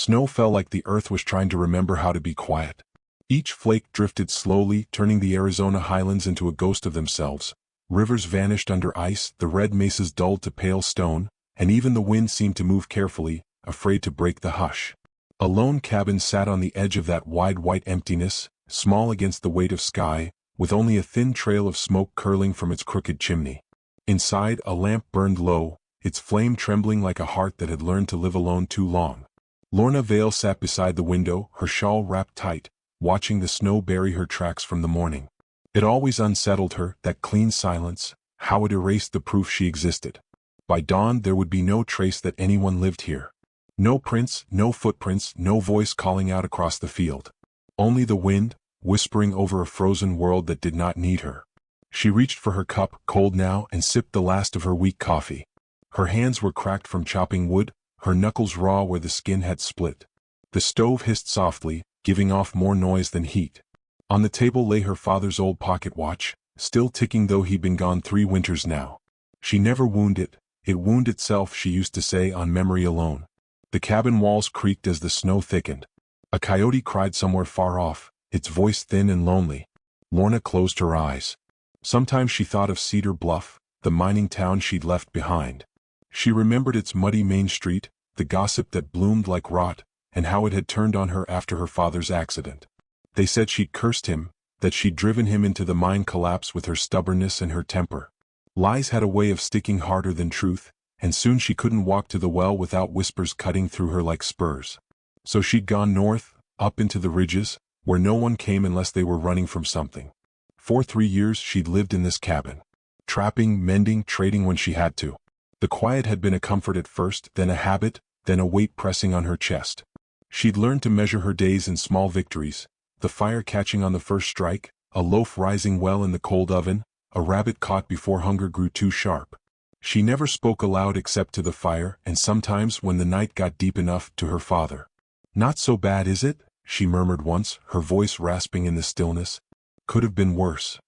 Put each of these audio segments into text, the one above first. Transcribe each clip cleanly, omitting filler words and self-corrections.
Snow fell like the earth was trying to remember how to be quiet. Each flake drifted slowly, turning the Arizona highlands into a ghost of themselves. Rivers vanished under ice, the red mesas dulled to pale stone, and even the wind seemed to move carefully, afraid to break the hush. A lone cabin sat on the edge of that wide white emptiness, small against the weight of sky, with only a thin trail of smoke curling from its crooked chimney. Inside, a lamp burned low, its flame trembling like a heart that had learned to live alone too long. Lorna Vale sat beside the window, her shawl wrapped tight, watching the snow bury her tracks from the morning. It always unsettled her, that clean silence, how it erased the proof she existed. By dawn there would be no trace that anyone lived here. No prints, no footprints, no voice calling out across the field. Only the wind, whispering over a frozen world that did not need her. She reached for her cup, cold now, and sipped the last of her weak coffee. Her hands were cracked from chopping wood, her knuckles raw where the skin had split. The stove hissed softly, giving off more noise than heat. On the table lay her father's old pocket watch, still ticking though he'd been gone 3 winters now. She never wound it, it wound itself, she used to say, on memory alone. The cabin walls creaked as the snow thickened. A coyote cried somewhere far off, its voice thin and lonely. Lorna closed her eyes. Sometimes she thought of Cedar Bluff, the mining town she'd left behind. She remembered its muddy main street, the gossip that bloomed like rot, and how it had turned on her after her father's accident. They said she'd cursed him, that she'd driven him into the mine collapse with her stubbornness and her temper. Lies had a way of sticking harder than truth, and soon she couldn't walk to the well without whispers cutting through her like spurs. So she'd gone north, up into the ridges, where no one came unless they were running from something. For 3 years she'd lived in this cabin. Trapping, mending, trading when she had to. The quiet had been a comfort at first, then a habit, then a weight pressing on her chest. She'd learned to measure her days in small victories, the fire catching on the first strike, a loaf rising well in the cold oven, a rabbit caught before hunger grew too sharp. She never spoke aloud except to the fire, and sometimes, when the night got deep enough, to her father. "Not so bad, is it?" she murmured once, her voice rasping in the stillness. "Could have been worse."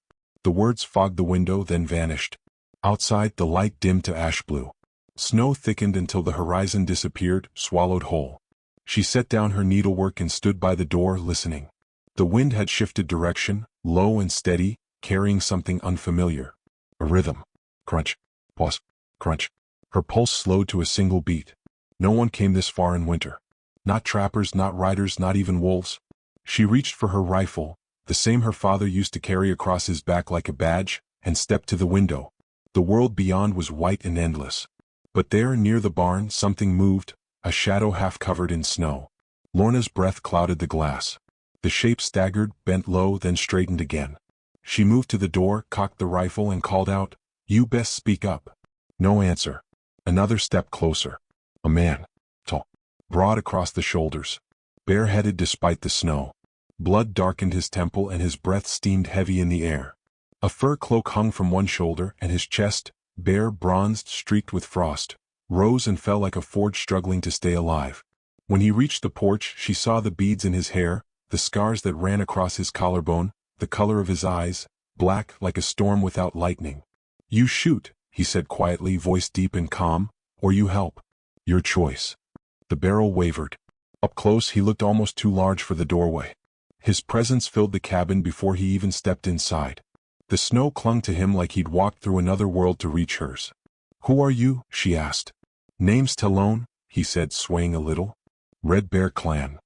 The words fogged the window, then vanished. Outside, the light dimmed to ash blue. Snow thickened until the horizon disappeared, swallowed whole. She set down her needlework and stood by the door, listening. The wind had shifted direction, low and steady, carrying something unfamiliar. A rhythm. Crunch. Pause. Crunch. Her pulse slowed to a single beat. No one came this far in winter. Not trappers, not riders, not even wolves. She reached for her rifle, the same her father used to carry across his back like a badge, and stepped to the window. The world beyond was white and endless. But there, near the barn, something moved, a shadow half covered in snow. Lorna's breath clouded the glass. The shape staggered, bent low, then straightened again. She moved to the door, cocked the rifle, and called out, "You best speak up." No answer. Another step closer. A man. Tall. Broad across the shoulders. Bareheaded despite the snow. Blood darkened his temple and his breath steamed heavy in the air. A fur cloak hung from one shoulder, and his chest, bare, bronzed, streaked with frost, rose and fell like a forge struggling to stay alive. When he reached the porch, she saw the beads in his hair, the scars that ran across his collarbone, the color of his eyes, black like a storm without lightning. "You shoot," he said quietly, voice deep and calm, "or you help. Your choice." The barrel wavered. Up close he looked almost too large for the doorway. His presence filled the cabin before he even stepped inside. The snow clung to him like he'd walked through another world to reach hers. "Who are you?" she asked. "Name's Talone," he said, swaying a little. "Red Bear Clan.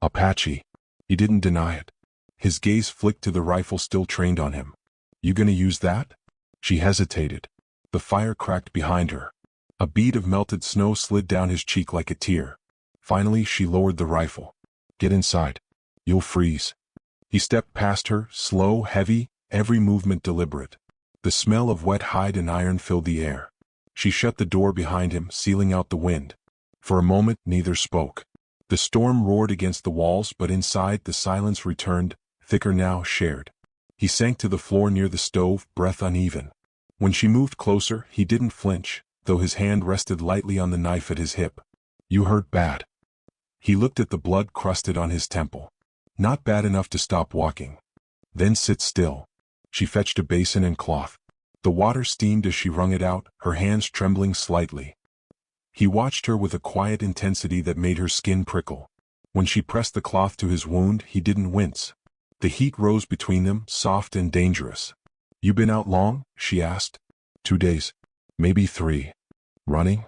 Apache." He didn't deny it. His gaze flicked to the rifle still trained on him. "You gonna use that?" She hesitated. The fire cracked behind her. A bead of melted snow slid down his cheek like a tear. Finally she lowered the rifle. "Get inside. You'll freeze." He stepped past her, slow, heavy, every movement deliberate. The smell of wet hide and iron filled the air. She shut the door behind him, sealing out the wind. For a moment neither spoke. The storm roared against the walls, but inside the silence returned, thicker now, shared. He sank to the floor near the stove, breath uneven. When she moved closer, he didn't flinch, though his hand rested lightly on the knife at his hip. "You hurt bad." He looked at the blood crusted on his temple. "Not bad enough to stop walking." "Then sit still." She fetched a basin and cloth. The water steamed as she wrung it out, her hands trembling slightly. He watched her with a quiet intensity that made her skin prickle. When she pressed the cloth to his wound, he didn't wince. The heat rose between them, soft and dangerous. "You been out long?" she asked. "2 days. Maybe 3. Running?"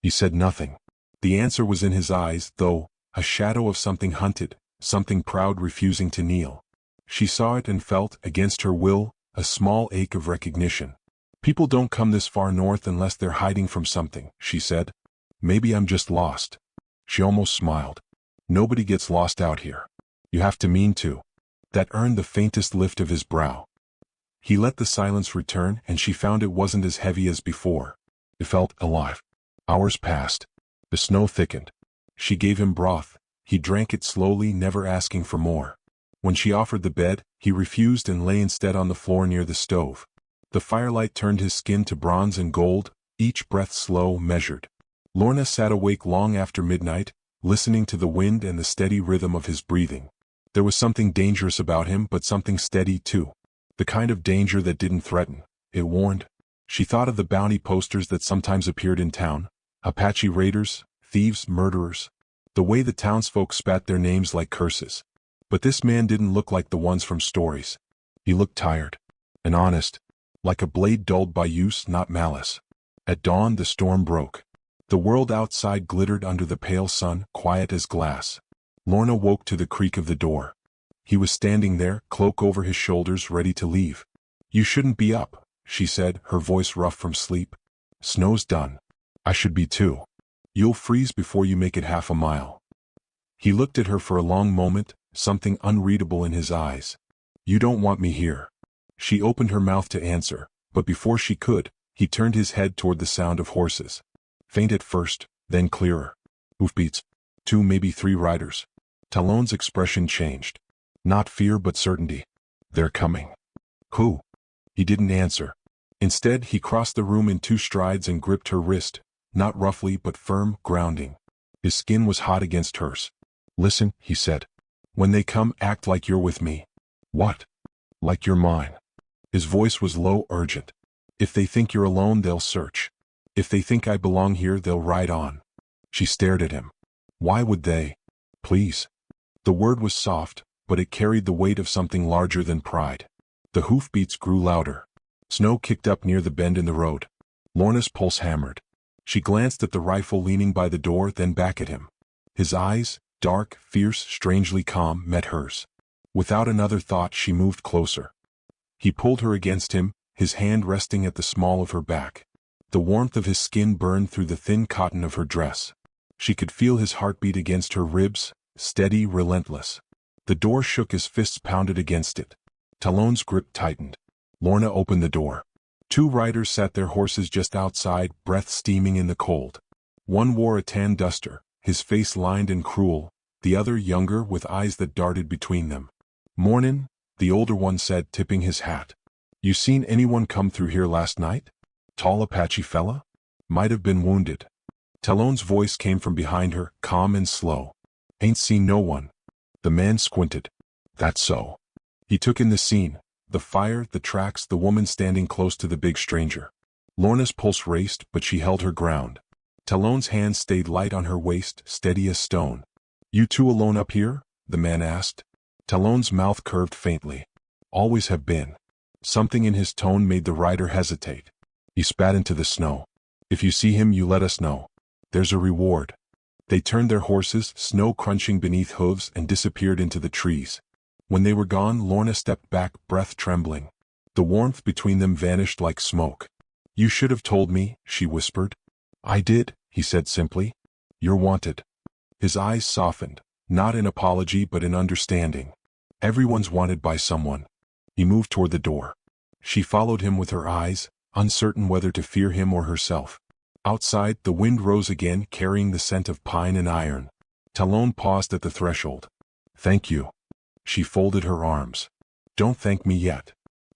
He said nothing. The answer was in his eyes, though, a shadow of something hunted, something proud refusing to kneel. She saw it and felt, against her will, a small ache of recognition. "People don't come this far north unless they're hiding from something," she said. "Maybe I'm just lost." She almost smiled. "Nobody gets lost out here. You have to mean to." That earned the faintest lift of his brow. He let the silence return, and she found it wasn't as heavy as before. It felt alive. Hours passed. The snow thickened. She gave him broth. He drank it slowly, never asking for more. When she offered the bed, he refused and lay instead on the floor near the stove. The firelight turned his skin to bronze and gold, each breath slow, measured. Lorna sat awake long after midnight, listening to the wind and the steady rhythm of his breathing. There was something dangerous about him, but something steady too. The kind of danger that didn't threaten. It warned. She thought of the bounty posters that sometimes appeared in town. Apache raiders, thieves, murderers. The way the townsfolk spat their names like curses. But this man didn't look like the ones from stories. He looked tired. And honest. Like a blade dulled by use, not malice. At dawn the storm broke. The world outside glittered under the pale sun, quiet as glass. Lorna woke to the creak of the door. He was standing there, cloak over his shoulders, ready to leave. "You shouldn't be up," she said, her voice rough from sleep. "Snow's done. I should be too. You'll freeze before you make it half a mile." He looked at her for a long moment, something unreadable in his eyes. "You don't want me here." She opened her mouth to answer, but before she could, he turned his head toward the sound of horses. Faint at first, then clearer. Hoofbeats. 2, maybe 3 riders. Talon's expression changed. Not fear but certainty. "They're coming." "Who?" He didn't answer. Instead, he crossed the room in 2 strides and gripped her wrist, not roughly but firm, grounding. His skin was hot against hers. "Listen," he said. "When they come, act like you're with me." "What?" "Like you're mine." His voice was low, urgent. "If they think you're alone, they'll search. If they think I belong here, they'll ride on." She stared at him. "Why would they?" "Please." The word was soft, but it carried the weight of something larger than pride. The hoofbeats grew louder. Snow kicked up near the bend in the road. Lorna's pulse hammered. She glanced at the rifle leaning by the door, then back at him. His eyes, dark, fierce, strangely calm, met hers. Without another thought, she moved closer. He pulled her against him, his hand resting at the small of her back. The warmth of his skin burned through the thin cotton of her dress. She could feel his heartbeat against her ribs, steady, relentless. The door shook as fists pounded against it. Talon's grip tightened. Lorna opened the door. 2 riders sat their horses just outside, breath steaming in the cold. One wore a tan duster, his face lined and cruel, the other younger with eyes that darted between them. "Mornin'," the older one said, tipping his hat. "You seen anyone come through here last night? Tall Apache fella? Might have been wounded." Talon's voice came from behind her, calm and slow. "Ain't seen no one." The man squinted. "That's so." He took in the scene. The fire, the tracks, the woman standing close to the big stranger. Lorna's pulse raced, but she held her ground. Talon's hand stayed light on her waist, steady as stone. "You 2 alone up here?" the man asked. Talon's mouth curved faintly. "Always have been." Something in his tone made the rider hesitate. He spat into the snow. "If you see him, you let us know. There's a reward." They turned their horses, snow crunching beneath hooves, and disappeared into the trees. When they were gone, Lorna stepped back, breath trembling. The warmth between them vanished like smoke. "You should have told me," she whispered. "I did," he said simply. "You're wanted." His eyes softened, not in apology but in understanding. Everyone's wanted by someone. He moved toward the door. She followed him with her eyes, uncertain whether to fear him or herself. Outside, the wind rose again, carrying the scent of pine and iron. Talon paused at the threshold. "Thank you." She folded her arms. "Don't thank me yet."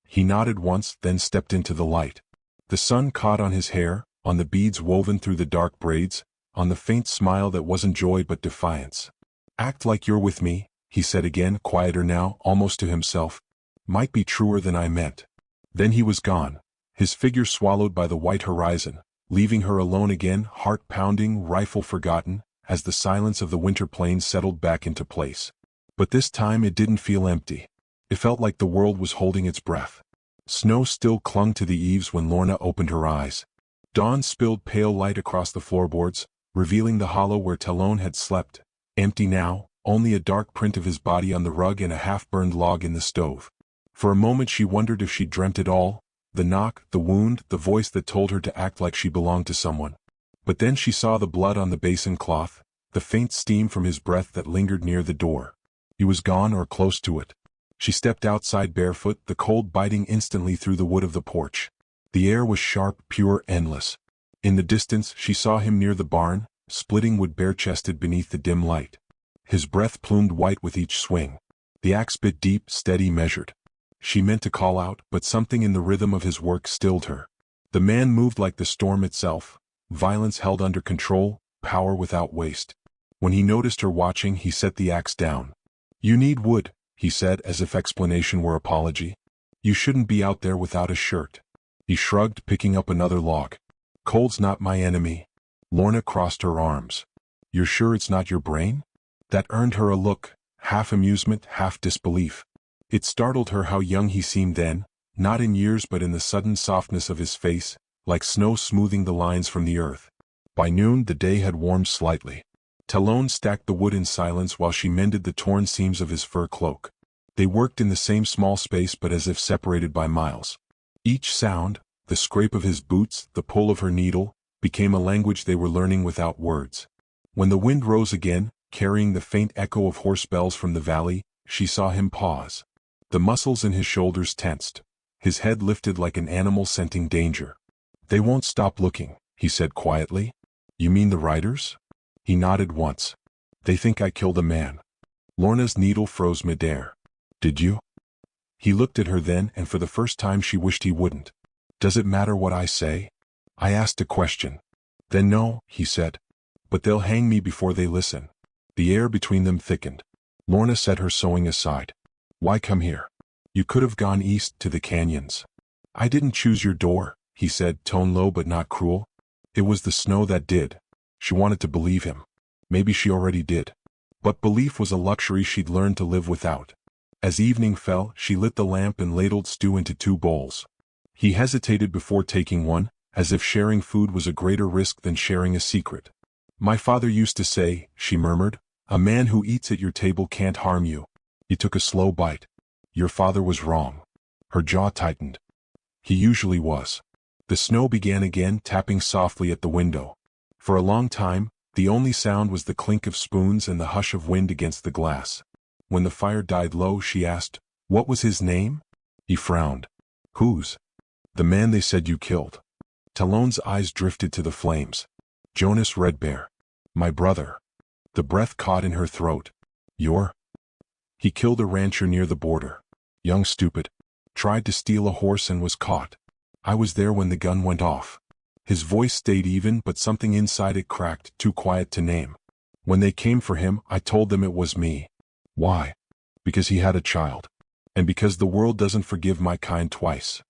He nodded once, then stepped into the light. The sun caught on his hair, on the beads woven through the dark braids, on the faint smile that wasn't joy but defiance. "Act like you're with me," he said again, quieter now, almost to himself. "Might be truer than I meant." Then he was gone, his figure swallowed by the white horizon, leaving her alone again, heart pounding, rifle forgotten, as the silence of the winter plains settled back into place. But this time it didn't feel empty. It felt like the world was holding its breath. Snow still clung to the eaves when Lorna opened her eyes. Dawn spilled pale light across the floorboards, revealing the hollow where Talon had slept. Empty now, only a dark print of his body on the rug and a half-burned log in the stove. For a moment she wondered if she'd dreamt it all, the knock, the wound, the voice that told her to act like she belonged to someone. But then she saw the blood on the basin cloth, the faint steam from his breath that lingered near the door. He was gone or close to it. She stepped outside barefoot, the cold biting instantly through the wood of the porch. The air was sharp, pure, endless. In the distance she saw him near the barn, splitting wood bare-chested beneath the dim light. His breath plumed white with each swing. The axe bit deep, steady, measured. She meant to call out, but something in the rhythm of his work stilled her. The man moved like the storm itself, violence held under control, power without waste. When he noticed her watching, he set the axe down. "You need wood," he said, as if explanation were apology. "You shouldn't be out there without a shirt." He shrugged, picking up another log. "Cold's not my enemy." Lorna crossed her arms. "You're sure it's not your brain?" That earned her a look, half amusement, half disbelief. It startled her how young he seemed then, not in years but in the sudden softness of his face, like snow smoothing the lines from the earth. By noon the day had warmed slightly. Talon stacked the wood in silence while she mended the torn seams of his fur cloak. They worked in the same small space but as if separated by miles. Each sound, the scrape of his boots, the pull of her needle, became a language they were learning without words. When the wind rose again, carrying the faint echo of horse bells from the valley, she saw him pause. The muscles in his shoulders tensed. His head lifted like an animal scenting danger. "They won't stop looking," he said quietly. "You mean the riders?" He nodded once. "They think I killed a man." Lorna's needle froze midair. "Did you?" He looked at her then, and for the first time she wished he wouldn't. "Does it matter what I say?" "I asked a question." "Then no," he said. "But they'll hang me before they listen." The air between them thickened. Lorna set her sewing aside. "Why come here? You could have gone east to the canyons." "I didn't choose your door," he said, tone low but not cruel. "It was the snow that did." She wanted to believe him. Maybe she already did. But belief was a luxury she'd learned to live without. As evening fell, she lit the lamp and ladled stew into 2 bowls. He hesitated before taking one, as if sharing food was a greater risk than sharing a secret. "My father used to say," she murmured, "a man who eats at your table can't harm you." He took a slow bite. "Your father was wrong." Her jaw tightened. He usually was. The snow began again, tapping softly at the window. For a long time, the only sound was the clink of spoons and the hush of wind against the glass. When the fire died low, she asked, "What was his name?" He frowned. "Whose?" "The man they said you killed." Talon's eyes drifted to the flames. "Jonas Redbear. My brother." The breath caught in her throat. "Your?" "He killed a rancher near the border. Young stupid. Tried to steal a horse and was caught. I was there when the gun went off." His voice stayed even, but something inside it cracked, too quiet to name. "When they came for him, I told them it was me." "Why?" "Because he had a child. And because the world doesn't forgive my kind twice."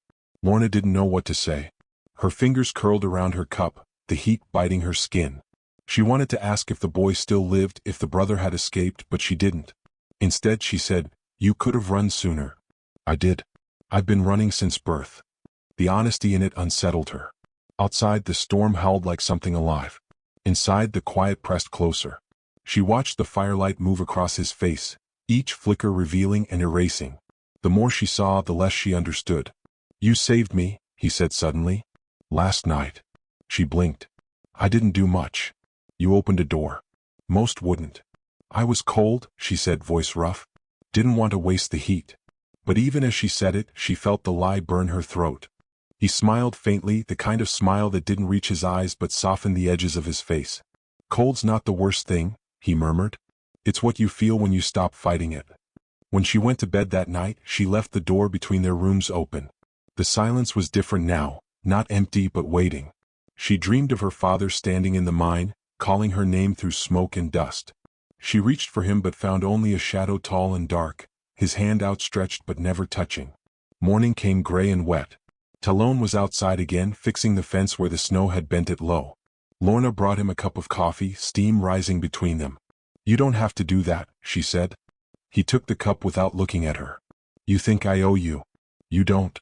Lorna didn't know what to say. Her fingers curled around her cup, the heat biting her skin. She wanted to ask if the boy still lived, if the brother had escaped, but she didn't. Instead she said, "You could have run sooner." "I did. I've been running since birth." The honesty in it unsettled her. Outside, the storm howled like something alive. Inside, the quiet pressed closer. She watched the firelight move across his face, each flicker revealing and erasing. The more she saw, the less she understood. "You saved me," he said suddenly. "Last night." She blinked. "I didn't do much. You opened a door. Most wouldn't." "I was cold," she said, voice rough. "Didn't want to waste the heat." But even as she said it, she felt the lie burn her throat. He smiled faintly, the kind of smile that didn't reach his eyes but softened the edges of his face. "Cold's not the worst thing," he murmured. "It's what you feel when you stop fighting it." When she went to bed that night, she left the door between their rooms open. The silence was different now, not empty but waiting. She dreamed of her father standing in the mine, calling her name through smoke and dust. She reached for him but found only a shadow tall and dark, his hand outstretched but never touching. Morning came gray and wet. Talon was outside again, fixing the fence where the snow had bent it low. Lorna brought him a cup of coffee, steam rising between them. "You don't have to do that," she said. He took the cup without looking at her. "You think I owe you? You don't."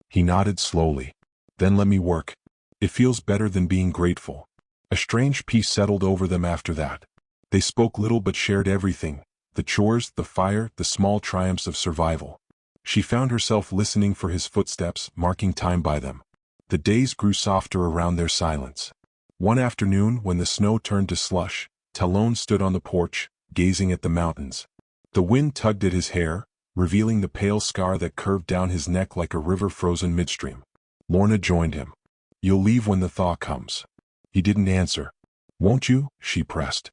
He nodded slowly. "Then let me work. It feels better than being grateful." A strange peace settled over them after that. They spoke little but shared everything: the chores, the fire, the small triumphs of survival. She found herself listening for his footsteps, marking time by them. The days grew softer around their silence. One afternoon, when the snow turned to slush, Talon stood on the porch, gazing at the mountains. The wind tugged at his hair, revealing the pale scar that curved down his neck like a river frozen midstream. Lorna joined him. "You'll leave when the thaw comes." He didn't answer. "Won't you?" she pressed.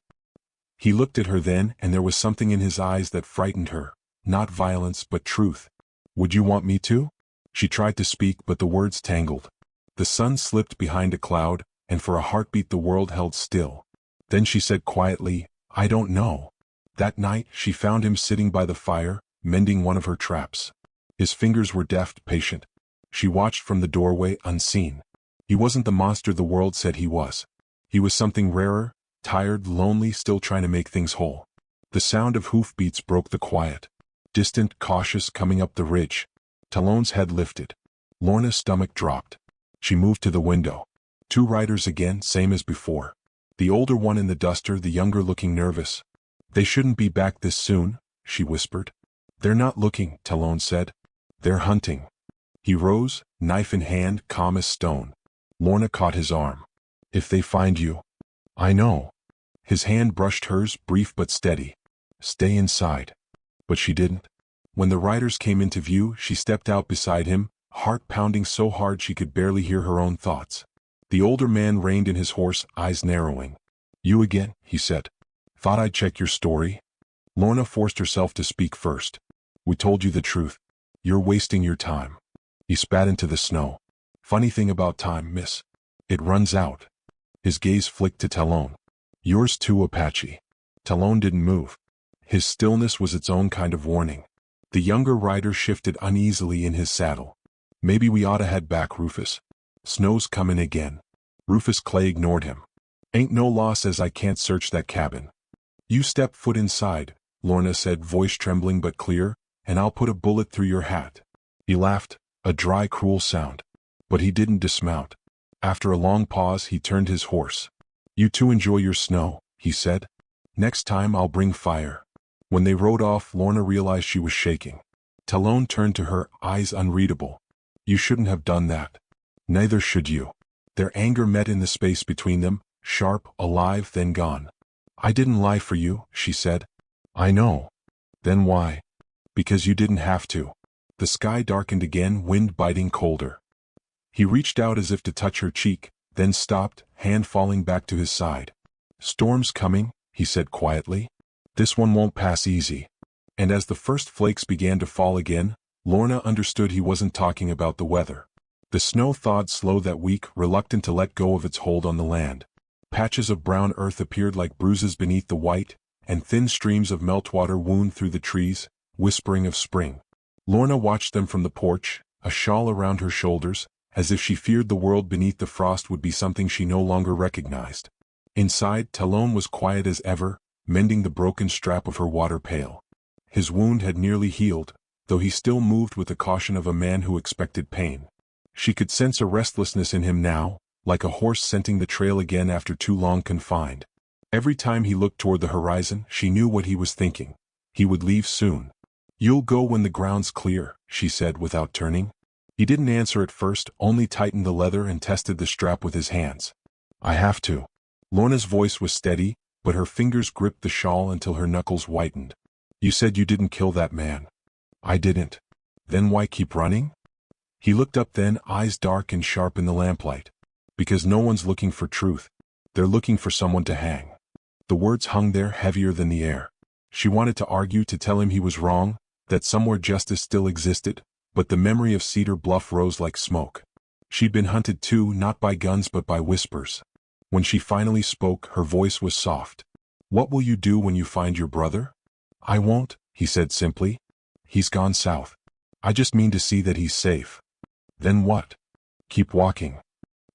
He looked at her then, and there was something in his eyes that frightened her, not violence but truth. "Would you want me to?" She tried to speak, but the words tangled. The sun slipped behind a cloud, and for a heartbeat the world held still. Then she said quietly, "I don't know." That night, she found him sitting by the fire, mending one of her traps. His fingers were deft, patient. She watched from the doorway, unseen. He wasn't the monster the world said he was. He was something rarer, tired, lonely, still trying to make things whole. The sound of hoofbeats broke the quiet. Distant, cautious, coming up the ridge. Talon's head lifted. Lorna's stomach dropped. She moved to the window. 2 riders again, same as before. The older one in the duster, the younger looking nervous. "They shouldn't be back this soon," she whispered. "They're not looking," Talon said. "They're hunting." He rose, knife in hand, calm as stone. Lorna caught his arm. "If they find you." "I know." His hand brushed hers, brief but steady. "Stay inside." But she didn't. When the riders came into view, she stepped out beside him, heart pounding so hard she could barely hear her own thoughts. The older man reined in his horse, eyes narrowing. "You again," he said. "Thought I'd check your story." Lorna forced herself to speak first. "We told you the truth. You're wasting your time." He spat into the snow. "Funny thing about time, miss. It runs out." His gaze flicked to Talon. "Yours too, Apache." Talon didn't move. His stillness was its own kind of warning. The younger rider shifted uneasily in his saddle. "Maybe we oughta head back, Rufus. Snow's comin' again." Rufus Clay ignored him. "Ain't no law says I can't search that cabin." "You step foot inside," Lorna said, voice trembling but clear, "and I'll put a bullet through your hat." He laughed, a dry, cruel sound. But he didn't dismount. After a long pause, he turned his horse. "You two enjoy your snow," he said. "Next time I'll bring fire." When they rode off, Lorna realized she was shaking. Talon turned to her, eyes unreadable. "You shouldn't have done that." "Neither should you." Their anger met in the space between them, sharp, alive, then gone. "I didn't lie for you," she said. "I know." "Then why?" "Because you didn't have to." The sky darkened again, wind biting colder. He reached out as if to touch her cheek, then stopped, hand falling back to his side. "Storm's coming," he said quietly. "This one won't pass easy." And as the first flakes began to fall again, Lorna understood he wasn't talking about the weather. The snow thawed slow that week, reluctant to let go of its hold on the land. Patches of brown earth appeared like bruises beneath the white, and thin streams of meltwater wound through the trees, whispering of spring. Lorna watched them from the porch, a shawl around her shoulders, as if she feared the world beneath the frost would be something she no longer recognized. Inside, Talon was quiet as ever, mending the broken strap of her water pail. His wound had nearly healed, though he still moved with the caution of a man who expected pain. She could sense a restlessness in him now, like a horse scenting the trail again after too long confined. Every time he looked toward the horizon, she knew what he was thinking. He would leave soon. "You'll go when the ground's clear," she said without turning. He didn't answer at first, only tightened the leather and tested the strap with his hands. "I have to." Lorna's voice was steady, but her fingers gripped the shawl until her knuckles whitened. "You said you didn't kill that man." "I didn't." "Then why keep running?" He looked up then, eyes dark and sharp in the lamplight. "Because no one's looking for truth. They're looking for someone to hang." The words hung there, heavier than the air. She wanted to argue, to tell him he was wrong, that somewhere justice still existed, but the memory of Cedar Bluff rose like smoke. She'd been hunted too, not by guns but by whispers. When she finally spoke, her voice was soft. "What will you do when you find your brother?" "I won't," he said simply. "He's gone south. I just mean to see that he's safe." "Then what?" "Keep walking."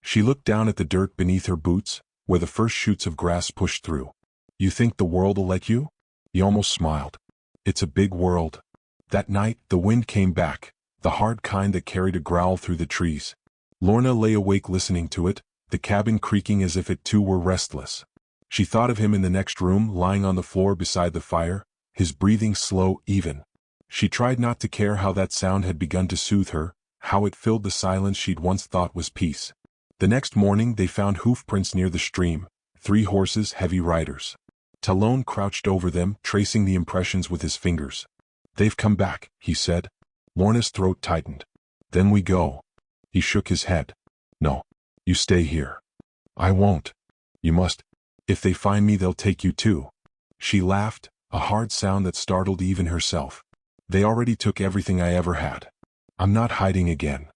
She looked down at the dirt beneath her boots, where the first shoots of grass pushed through. You think the world'll let you? He almost smiled. It's a big world. That night, the wind came back, the hard kind that carried a growl through the trees. Lorna lay awake listening to it, the cabin creaking as if it too were restless. She thought of him in the next room, lying on the floor beside the fire, his breathing slow, even. She tried not to care how that sound had begun to soothe her, how it filled the silence she'd once thought was peace. The next morning they found hoofprints near the stream, 3 horses, heavy riders. Talon crouched over them, tracing the impressions with his fingers. They've come back, he said. Lorna's throat tightened. Then we go. He shook his head. No. You stay here. I won't. You must. If they find me they'll take you too. She laughed, a hard sound that startled even herself. They already took everything I ever had. I'm not hiding again.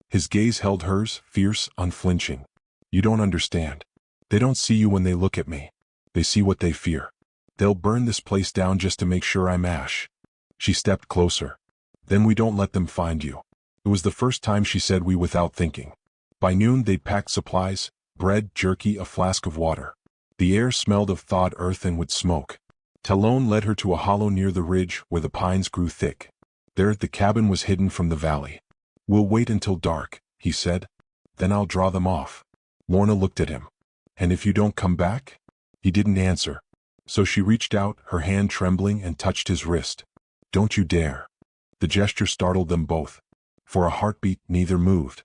His gaze held hers, fierce, unflinching. You don't understand. They don't see you when they look at me. They see what they fear. They'll burn this place down just to make sure I'm ash. She stepped closer. Then we don't let them find you. It was the first time she said we without thinking. By noon they'd packed supplies, bread, jerky, a flask of water. The air smelled of thawed earth and wood smoke. Talon led her to a hollow near the ridge where the pines grew thick. There the cabin was hidden from the valley. We'll wait until dark, he said. Then I'll draw them off. Lorna looked at him. And if you don't come back? He didn't answer. So she reached out, her hand trembling, and touched his wrist. Don't you dare. The gesture startled them both. For a heartbeat, neither moved.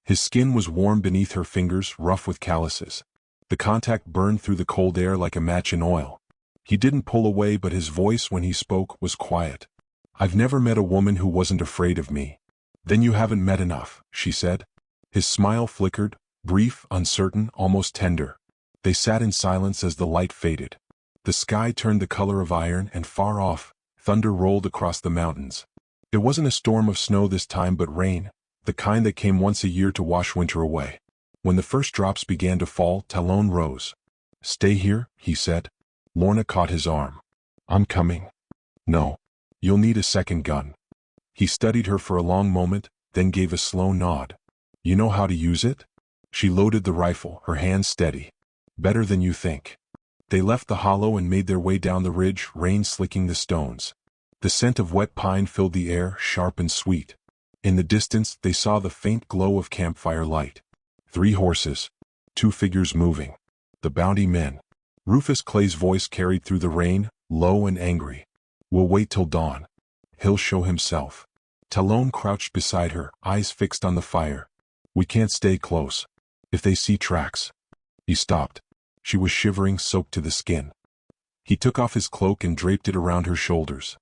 His skin was warm beneath her fingers, rough with calluses. The contact burned through the cold air like a match in oil. He didn't pull away, but his voice when he spoke was quiet. I've never met a woman who wasn't afraid of me. Then you haven't met enough, she said. His smile flickered, brief, uncertain, almost tender. They sat in silence as the light faded. The sky turned the color of iron, and far off, thunder rolled across the mountains. It wasn't a storm of snow this time but rain, the kind that came once a year to wash winter away. When the first drops began to fall, Talon rose. Stay here, he said. Lorna caught his arm. I'm coming. No. You'll need a second gun. He studied her for a long moment, then gave a slow nod. You know how to use it? She loaded the rifle, her hands steady. Better than you think. They left the hollow and made their way down the ridge, rain slicking the stones. The scent of wet pine filled the air, sharp and sweet. In the distance, they saw the faint glow of campfire light. 3 horses. 2 figures moving. The bounty men. Rufus Clay's voice carried through the rain, low and angry. We'll wait till dawn. He'll show himself. Talon crouched beside her, eyes fixed on the fire. We can't stay close. If they see tracks. He stopped. She was shivering, soaked to the skin. He took off his cloak and draped it around her shoulders.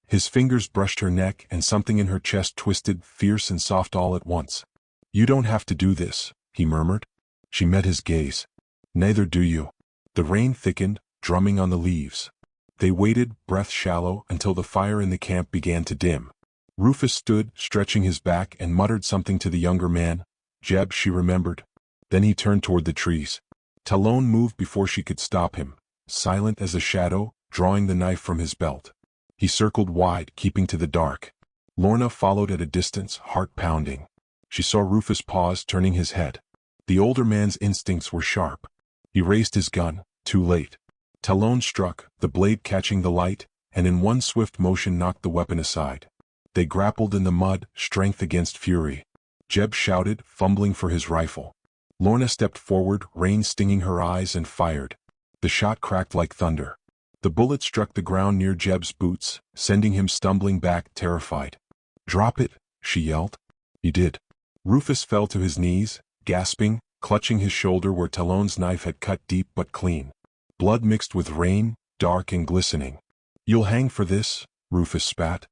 His fingers brushed her neck, and something in her chest twisted, fierce and soft all at once. You don't have to do this, he murmured. She met his gaze. Neither do you. The rain thickened, drumming on the leaves. They waited, breath shallow, until the fire in the camp began to dim. Rufus stood, stretching his back, and muttered something to the younger man. Jeb, she remembered. Then he turned toward the trees. Talon moved before she could stop him, silent as a shadow, drawing the knife from his belt. He circled wide, keeping to the dark. Lorna followed at a distance, heart pounding. She saw Rufus pause, turning his head. The older man's instincts were sharp. He raised his gun, too late. Talon struck, the blade catching the light, and in one swift motion knocked the weapon aside. They grappled in the mud, strength against fury. Jeb shouted, fumbling for his rifle. Lorna stepped forward, rain stinging her eyes, and fired. The shot cracked like thunder. The bullet struck the ground near Jeb's boots, sending him stumbling back, terrified. Drop it, she yelled. He did. Rufus fell to his knees, gasping, clutching his shoulder where Talon's knife had cut deep but clean. Blood mixed with rain, dark and glistening. You'll hang for this, Rufus spat.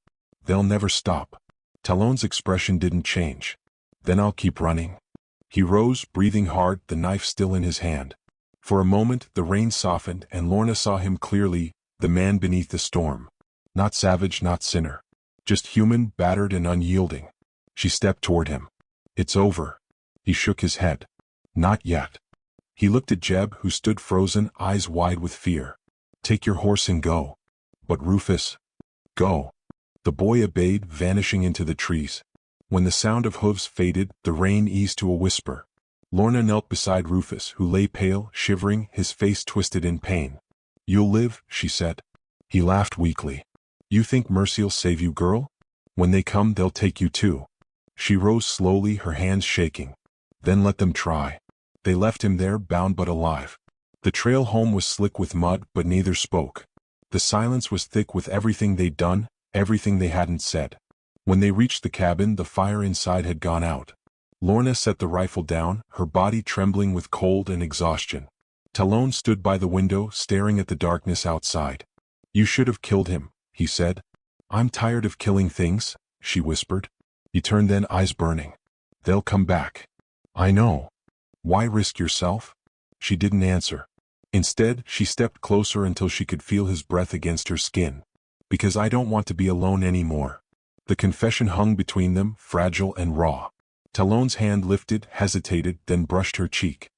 They'll never stop. Talon's expression didn't change. Then I'll keep running. He rose, breathing hard, the knife still in his hand. For a moment the rain softened and Lorna saw him clearly, the man beneath the storm. Not savage, not sinner. Just human, battered and unyielding. She stepped toward him. It's over. He shook his head. Not yet. He looked at Jeb, who stood frozen, eyes wide with fear. Take your horse and go. But Rufus. Go. The boy obeyed, vanishing into the trees. When the sound of hooves faded, the rain eased to a whisper. Lorna knelt beside Rufus, who lay pale, shivering, his face twisted in pain. "You'll live," she said. He laughed weakly. "You think mercy'll save you, girl? When they come, they'll take you too." She rose slowly, her hands shaking. "Then let them try." They left him there, bound but alive. The trail home was slick with mud, but neither spoke. The silence was thick with everything they'd done, everything they hadn't said. When they reached the cabin, the fire inside had gone out. Lorna set the rifle down, her body trembling with cold and exhaustion. Talon stood by the window, staring at the darkness outside. "You should have killed him," he said. "I'm tired of killing things," she whispered. He turned then, eyes burning. "They'll come back." "I know. Why risk yourself?" She didn't answer. Instead, she stepped closer until she could feel his breath against her skin. "Because I don't want to be alone anymore." The confession hung between them, fragile and raw. Talon's hand lifted, hesitated, then brushed her cheek.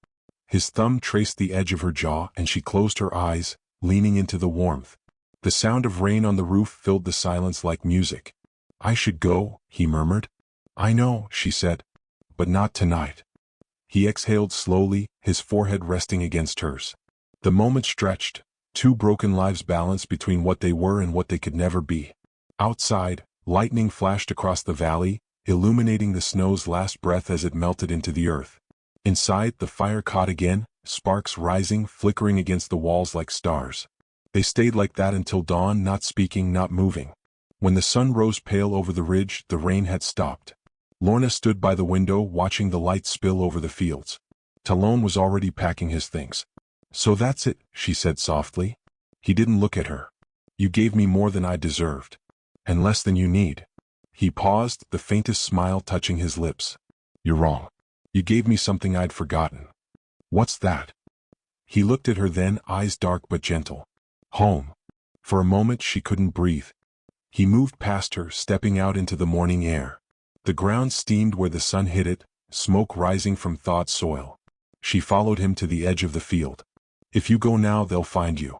His thumb traced the edge of her jaw, and she closed her eyes, leaning into the warmth. The sound of rain on the roof filled the silence like music. "I should go," he murmured. "I know," she said. "But not tonight." He exhaled slowly, his forehead resting against hers. The moment stretched, two broken lives balanced between what they were and what they could never be. Outside, lightning flashed across the valley, illuminating the snow's last breath as it melted into the earth. Inside, the fire caught again, sparks rising, flickering against the walls like stars. They stayed like that until dawn, not speaking, not moving. When the sun rose pale over the ridge, the rain had stopped. Lorna stood by the window, watching the light spill over the fields. Talon was already packing his things. "So that's it," she said softly. He didn't look at her. "You gave me more than I deserved. And less than you need." He paused, the faintest smile touching his lips. "You're wrong. You gave me something I'd forgotten." "What's that?" He looked at her then, eyes dark but gentle. "Home." For a moment she couldn't breathe. He moved past her, stepping out into the morning air. The ground steamed where the sun hit it, smoke rising from thawed soil. She followed him to the edge of the field. "If you go now, they'll find you."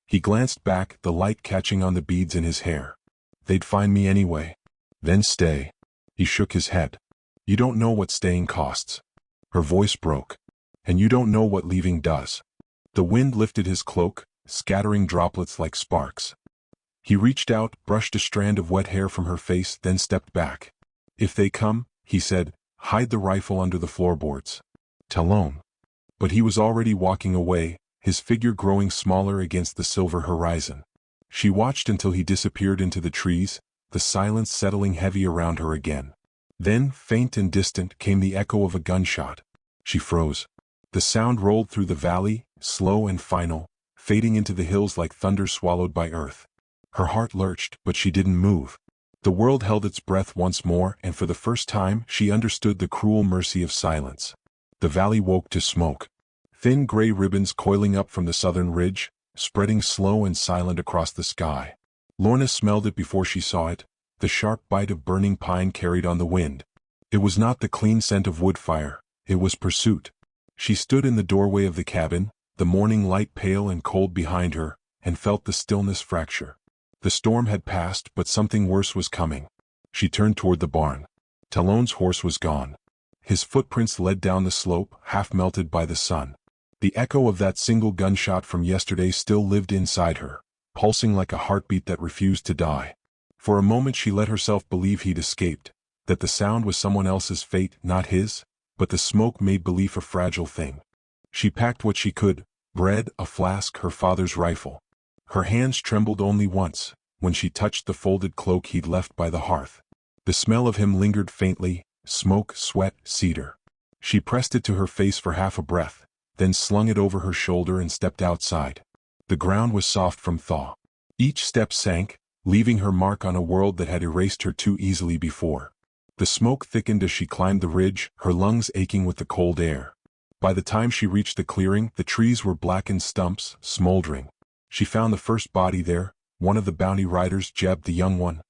He glanced back, the light catching on the beads in his hair. "They'd find me anyway." "Then stay." He shook his head. "You don't know what staying costs." Her voice broke. "And you don't know what leaving does." The wind lifted his cloak, scattering droplets like sparks. He reached out, brushed a strand of wet hair from her face, then stepped back. "If they come," he said, "hide the rifle under the floorboards." Talon. But he was already walking away, his figure growing smaller against the silver horizon. She watched until he disappeared into the trees, the silence settling heavy around her again. Then, faint and distant, came the echo of a gunshot. She froze. The sound rolled through the valley, slow and final, fading into the hills like thunder swallowed by earth. Her heart lurched, but she didn't move. The world held its breath once more, and for the first time she understood the cruel mercy of silence. The valley woke to smoke. Thin gray ribbons coiling up from the southern ridge, spreading slow and silent across the sky. Lorna smelled it before she saw it, the sharp bite of burning pine carried on the wind. It was not the clean scent of wood fire, it was pursuit. She stood in the doorway of the cabin, the morning light pale and cold behind her, and felt the stillness fracture. The storm had passed, but something worse was coming. She turned toward the barn. Talon's horse was gone. His footprints led down the slope, half melted by the sun. The echo of that single gunshot from yesterday still lived inside her, pulsing like a heartbeat that refused to die. For a moment she let herself believe he'd escaped, that the sound was someone else's fate, not his, but the smoke made belief a fragile thing. She packed what she could, bread, a flask, her father's rifle. Her hands trembled only once, when she touched the folded cloak he'd left by the hearth. The smell of him lingered faintly, smoke, sweat, cedar. She pressed it to her face for half a breath, then slung it over her shoulder and stepped outside. The ground was soft from thaw. Each step sank, leaving her mark on a world that had erased her too easily before. The smoke thickened as she climbed the ridge, her lungs aching with the cold air. By the time she reached the clearing, the trees were blackened stumps, smoldering. She found the first body there, one of the bounty riders, Jeb, the young one.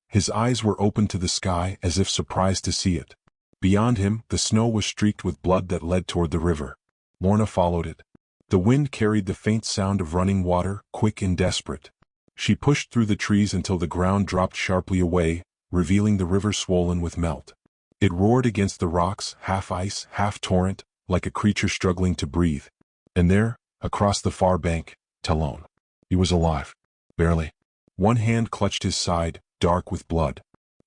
His eyes were open to the sky, as if surprised to see it. Beyond him, the snow was streaked with blood that led toward the river. Lorna followed it. The wind carried the faint sound of running water, quick and desperate. She pushed through the trees until the ground dropped sharply away, revealing the river swollen with melt. It roared against the rocks, half ice, half torrent, like a creature struggling to breathe. And there, across the far bank, Talon. He was alive. Barely. One hand clutched his side, dark with blood.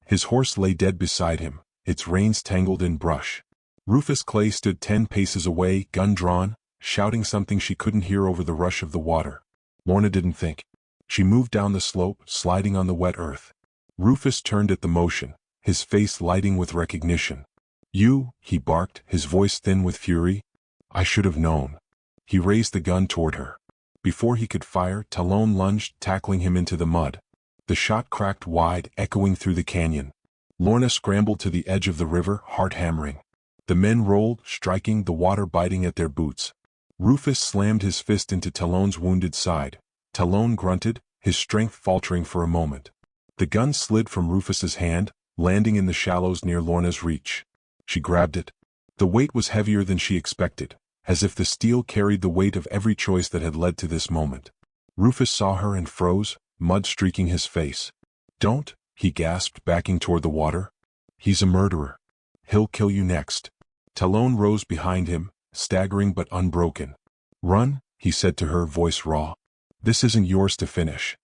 His horse lay dead beside him, its reins tangled in brush. Rufus Clay stood 10 paces away, gun drawn, shouting something she couldn't hear over the rush of the water. Lorna didn't think. She moved down the slope, sliding on the wet earth. Rufus turned at the motion, his face lighting with recognition. "You," he barked, his voice thin with fury. "I should have known." He raised the gun toward her. Before he could fire, Talon lunged, tackling him into the mud. The shot cracked wide, echoing through the canyon. Lorna scrambled to the edge of the river, heart hammering. The men rolled, striking, the water biting at their boots. Rufus slammed his fist into Talon's wounded side. Talon grunted, his strength faltering for a moment. The gun slid from Rufus's hand, landing in the shallows near Lorna's reach. She grabbed it. The weight was heavier than she expected, as if the steel carried the weight of every choice that had led to this moment. Rufus saw her and froze, mud streaking his face. "Don't," he gasped, backing toward the water. "He's a murderer. He'll kill you next." Talon rose behind him, staggering but unbroken. "Run," he said to her, voice raw. "This isn't yours to finish."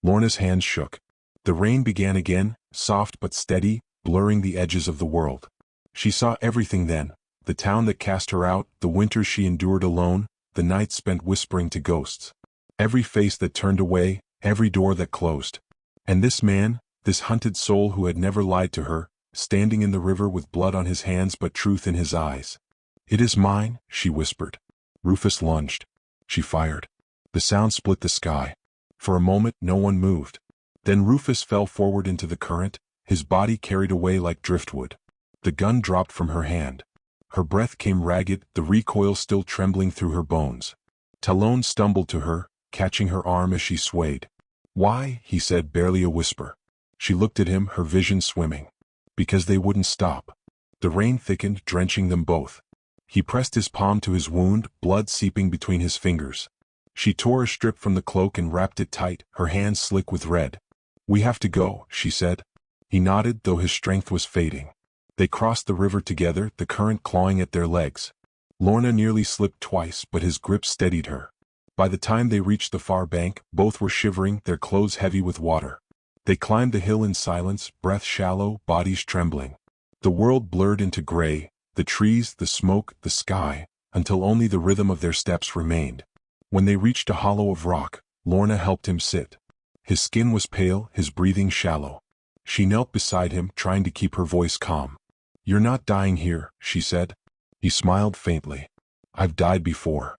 Lorna's hands shook. The rain began again, soft but steady, blurring the edges of the world. She saw everything then, the town that cast her out, the winters she endured alone, the nights spent whispering to ghosts. Every face that turned away, every door that closed. And this man, this hunted soul who had never lied to her, standing in the river with blood on his hands but truth in his eyes. "It is mine," she whispered. Rufus lunged. She fired. The sound split the sky. For a moment no one moved. Then Rufus fell forward into the current, his body carried away like driftwood. The gun dropped from her hand. Her breath came ragged, the recoil still trembling through her bones. Talon stumbled to her, catching her arm as she swayed. "Why?" he said, barely a whisper. She looked at him, her vision swimming. "Because they wouldn't stop." The rain thickened, drenching them both. He pressed his palm to his wound, blood seeping between his fingers. She tore a strip from the cloak and wrapped it tight, her hands slick with red. "We have to go," she said. He nodded, though his strength was fading. They crossed the river together, the current clawing at their legs. Lorna nearly slipped twice, but his grip steadied her. By the time they reached the far bank, both were shivering, their clothes heavy with water. They climbed the hill in silence, breath shallow, bodies trembling. The world blurred into gray, the trees, the smoke, the sky, until only the rhythm of their steps remained. When they reached a hollow of rock, Lorna helped him sit. His skin was pale, his breathing shallow. She knelt beside him, trying to keep her voice calm. "You're not dying here," she said. He smiled faintly. "I've died before.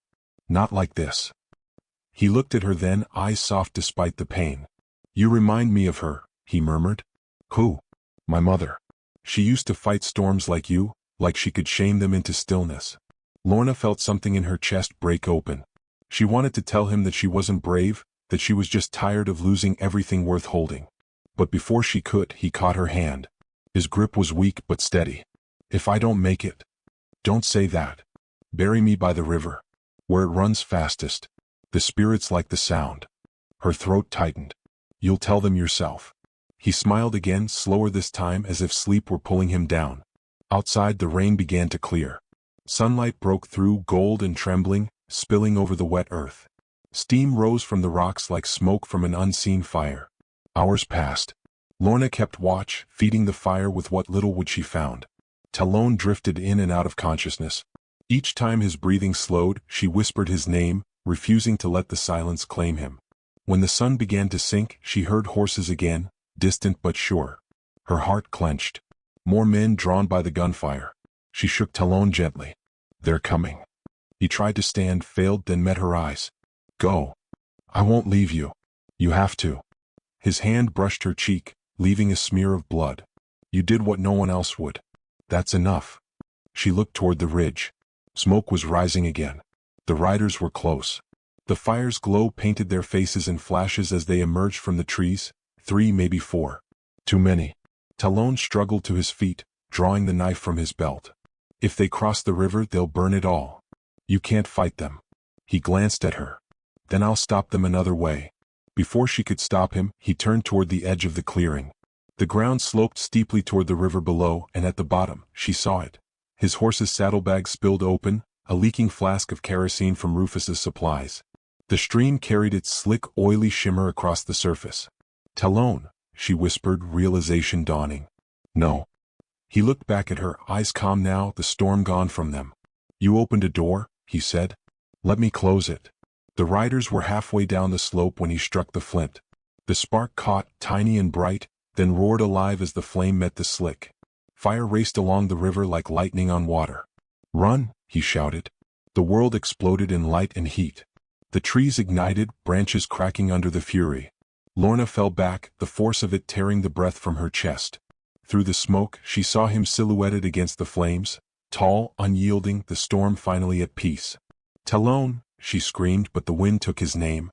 Not like this." He looked at her then, eyes soft despite the pain. "You remind me of her," he murmured. "Who?" "My mother. She used to fight storms like you, like she could shame them into stillness." Lorna felt something in her chest break open. She wanted to tell him that she wasn't brave, that she was just tired of losing everything worth holding. But before she could, he caught her hand. His grip was weak but steady. "If I don't make it." "Don't say that. Bury me by the river. Where it runs fastest. The spirits like the sound." Her throat tightened. "You'll tell them yourself." He smiled again, slower this time, as if sleep were pulling him down. Outside the rain began to clear. Sunlight broke through, gold and trembling, spilling over the wet earth. Steam rose from the rocks like smoke from an unseen fire. Hours passed. Lorna kept watch, feeding the fire with what little wood she found. Talon drifted in and out of consciousness. Each time his breathing slowed, she whispered his name, refusing to let the silence claim him. When the sun began to sink, she heard horses again, distant but sure. Her heart clenched. More men drawn by the gunfire. She shook Talon gently. "They're coming." He tried to stand, failed, then met her eyes. "Go. I won't leave you. You have to." His hand brushed her cheek, leaving a smear of blood. "You did what no one else would. That's enough." She looked toward the ridge. Smoke was rising again. The riders were close. The fire's glow painted their faces in flashes as they emerged from the trees, 3, maybe 4. Too many. Talon struggled to his feet, drawing the knife from his belt. "If they cross the river, they'll burn it all. You can't fight them." He glanced at her. "Then I'll stop them another way." Before she could stop him, he turned toward the edge of the clearing. The ground sloped steeply toward the river below, and at the bottom, she saw it. His horse's saddlebag spilled open, a leaking flask of kerosene from Rufus's supplies. The stream carried its slick, oily shimmer across the surface. "Talon," she whispered, realization dawning. "No." He looked back at her, eyes calm now, the storm gone from them. "You opened a door," he said. "Let me close it." The riders were halfway down the slope when he struck the flint. The spark caught, tiny and bright, then roared alive as the flame met the slick. Fire raced along the river like lightning on water. "Run!" he shouted. The world exploded in light and heat. The trees ignited, branches cracking under the fury. Lorna fell back, the force of it tearing the breath from her chest. Through the smoke, she saw him silhouetted against the flames, tall, unyielding, the storm finally at peace. "Talon!" she screamed, but the wind took his name.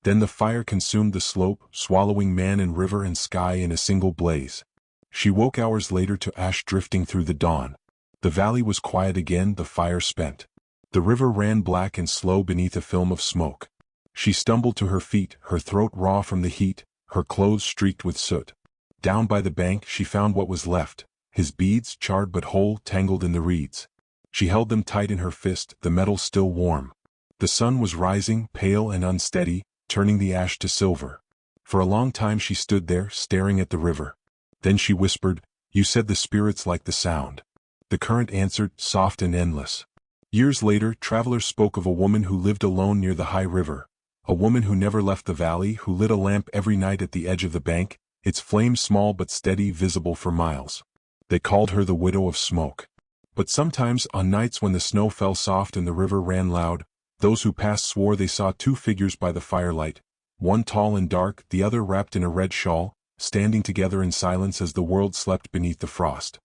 Then the fire consumed the slope, swallowing man and river and sky in a single blaze. She woke hours later to ash drifting through the dawn. The valley was quiet again, the fire spent. The river ran black and slow beneath a film of smoke. She stumbled to her feet, her throat raw from the heat, her clothes streaked with soot. Down by the bank she found what was left, his beads, charred but whole, tangled in the reeds. She held them tight in her fist, the metal still warm. The sun was rising, pale and unsteady, turning the ash to silver. For a long time she stood there, staring at the river. Then she whispered, "You said the spirits like the sound." The current answered, soft and endless. Years later, travelers spoke of a woman who lived alone near the high river. A woman who never left the valley, who lit a lamp every night at the edge of the bank, its flame small but steady, visible for miles. They called her the Widow of Smoke. But sometimes, on nights when the snow fell soft and the river ran loud, those who passed swore they saw two figures by the firelight, one tall and dark, the other wrapped in a red shawl, standing together in silence as the world slept beneath the frost.